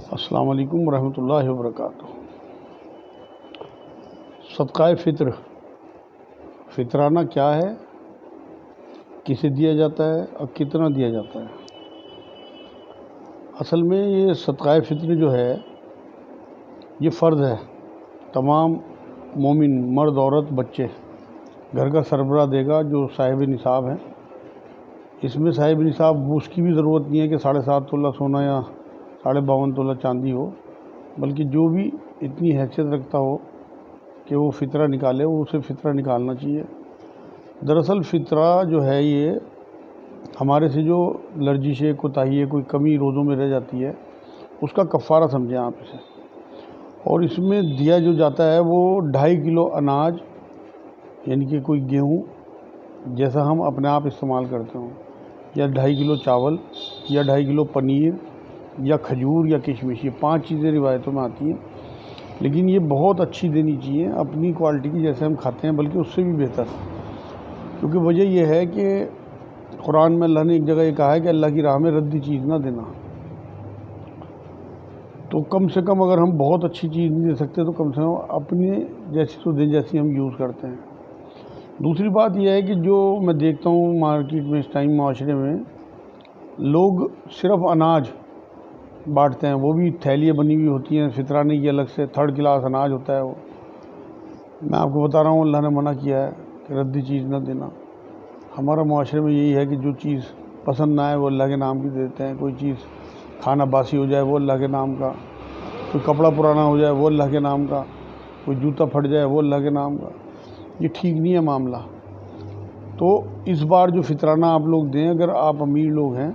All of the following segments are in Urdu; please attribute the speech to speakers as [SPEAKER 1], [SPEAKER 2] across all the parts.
[SPEAKER 1] السلام علیکم ورحمۃ اللہ وبرکاتہ۔ صدقہ فطر، فطرانہ کیا ہے، کسے دیا جاتا ہے اور کتنا دیا جاتا ہے؟ اصل میں یہ صدقہ فطر جو ہے یہ فرض ہے، تمام مومن مرد عورت بچے گھر کا سربراہ دے گا جو صاحب نصاب ہے۔ اس میں صاحب نصاب اس کی بھی ضرورت نہیں ہے کہ 7.5 تولہ سونا یا 52.5 تولہ چاندی ہو، بلکہ جو بھی اتنی حیثیت رکھتا ہو کہ وہ فطرہ نکالے، وہ اسے فطرہ نکالنا چاہیے۔ دراصل فطرہ جو ہے یہ ہمارے سے جو لرزش ہے، کوتاہی ہے، کوئی کمی روزوں میں رہ جاتی ہے، اس کا کفارہ سمجھیں آپ اسے۔ اور اس میں دیا جو جاتا ہے وہ 2.5 کلو اناج، یعنی کہ کوئی گیہوں جیسا ہم اپنے آپ استعمال کرتے ہوں، یا 2.5 کلو چاول، یا 2.5 کلو پنیر، یا کھجور، یا کشمش۔ یہ 5 چیزیں روایتوں میں آتی ہیں، لیکن یہ بہت اچھی دینی چاہیے، اپنی کوالٹی کی جیسے ہم کھاتے ہیں بلکہ اس سے بھی بہتر، کیونکہ وجہ یہ ہے کہ قرآن میں اللہ نے ایک جگہ یہ کہا ہے کہ اللہ کی راہ میں ردی چیز نہ دینا۔ تو کم سے کم اگر ہم بہت اچھی چیز نہیں دے سکتے تو کم سے کم اپنے جیسی تو دیں جیسی ہم یوز کرتے ہیں۔ دوسری بات یہ ہے کہ جو میں دیکھتا ہوں مارکیٹ میں اس ٹائم معاشرے میں لوگ صرف اناج بانٹتے ہیں، وہ بھی تھیلیاں بنی ہوئی ہوتی ہیں فطرانے کی الگ سے، 3rd کلاس اناج ہوتا ہے وہ۔ میں آپ کو بتا رہا ہوں اللہ نے منع کیا ہے کہ ردی چیز نہ دینا۔ ہمارا معاشرے میں یہی ہے کہ جو چیز پسند نہ آئے وہ اللہ کے نام کی دیتے ہیں، کوئی چیز کھانا باسی ہو جائے وہ اللہ کے نام کا، کوئی کپڑا پرانا ہو جائے وہ اللہ کے نام کا، کوئی جوتا پھٹ جائے وہ اللہ کے نام کا۔ یہ ٹھیک نہیں ہے معاملہ۔ تو اس بار جو فطرانہ آپ لوگ دیں، اگر آپ امیر لوگ ہیں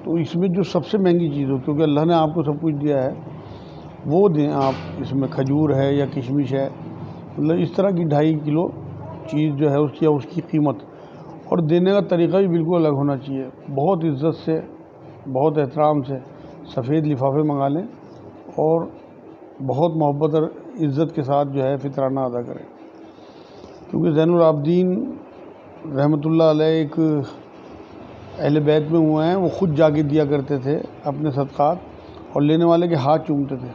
[SPEAKER 1] تو اس میں جو سب سے مہنگی چیز ہو، کیونکہ اللہ نے آپ کو سب کچھ دیا ہے، وہ دیں آپ۔ اس میں کھجور ہے یا کشمش ہے، مطلب اس طرح کی 2.5 کلو چیز جو ہے اس کی قیمت، اور دینے کا طریقہ بھی بالکل الگ ہونا چاہیے۔ بہت عزت سے، بہت احترام سے سفید لفافے منگا لیں اور بہت محبت اور عزت کے ساتھ جو ہے فطرانہ ادا کریں، کیونکہ زین العابدین رحمۃ اللہ علیہ ایک اہل بیت میں ہوئے ہیں، وہ خود جا کے دیا کرتے تھے اپنے صدقات، اور لینے والے کے ہاتھ چومتے تھے،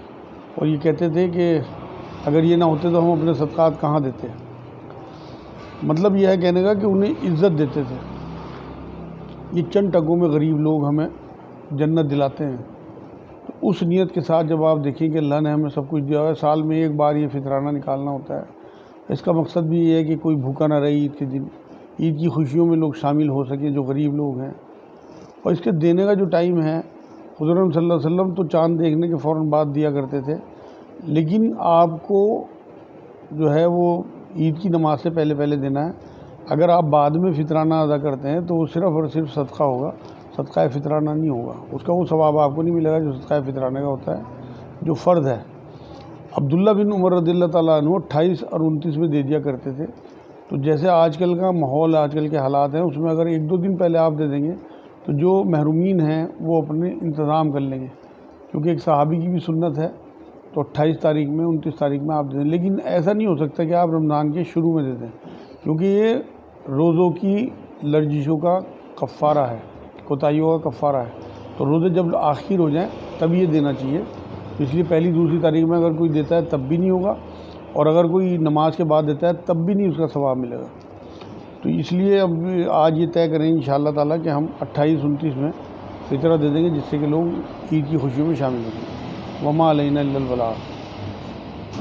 [SPEAKER 1] اور یہ کہتے تھے کہ اگر یہ نہ ہوتے تو ہم اپنے صدقات کہاں دیتے۔ مطلب یہ ہے کہنے کا کہ انہیں عزت دیتے تھے۔ یہ چند ٹکوں میں غریب لوگ ہمیں جنت دلاتے ہیں۔ تو اس نیت کے ساتھ جب آپ دیکھیں کہ اللہ نے ہمیں سب کچھ دیا ہے، سال میں ایک بار یہ فطرانہ نکالنا ہوتا ہے، اس کا مقصد بھی یہ ہے کہ کوئی بھوکا نہ رہے عید کے دن، عید کی خوشیوں میں لوگ شامل ہو سکیں جو غریب لوگ ہیں۔ اور اس کے دینے کا جو ٹائم ہے، حضور صلی اللہ علیہ وسلم تو چاند دیکھنے کے فوراً بعد دیا کرتے تھے، لیکن آپ کو جو ہے وہ عید کی نماز سے پہلے دینا ہے۔ اگر آپ بعد میں فطرانہ ادا کرتے ہیں تو وہ صرف اور صرف صدقہ ہوگا، صدقہ فطرانہ نہیں ہوگا، اس کا وہ ثواب آپ کو نہیں ملے گا جو صدقہ فطرانہ کا ہوتا ہے، جو فرض ہے۔ عبداللہ بن عمر رضی اللہ تعالیٰ عنہ 28 اور 29 میں دے دیا کرتے تھے۔ تو جیسے آج کل کا ماحول، آج کل کے حالات ہیں، اس میں اگر 1-2 دن پہلے آپ دے دیں گے تو جو محرومین ہیں وہ اپنے انتظام کر لیں گے، کیونکہ ایک صحابی کی بھی سنت ہے۔ تو 28 تاریخ میں، 29 تاریخ میں آپ دے دیں، لیکن ایسا نہیں ہو سکتا کہ آپ رمضان کے شروع میں دے دیں، کیونکہ یہ روزوں کی لرزشوں کا کفارہ ہے، کوتاہیوں کا کفارہ ہے۔ تو روزے جب آخر ہو جائیں تب یہ دینا چاہیے۔ تو اس لیے 1-2 تاریخ میں اگر کوئی دیتا ہے تب بھی نہیں ہوگا، اور اگر کوئی نماز کے بعد دیتا ہے تب بھی نہیں اس کا ثواب ملے گا۔ تو اس لیے اب آج یہ طے کریں انشاءاللہ تعالیٰ کہ ہم 28-29 میں فطرہ دے دیں گے، جس سے کہ لوگ عید کی خوشیوں میں شامل ہوں گے۔ وما علینا الا البلاغ۔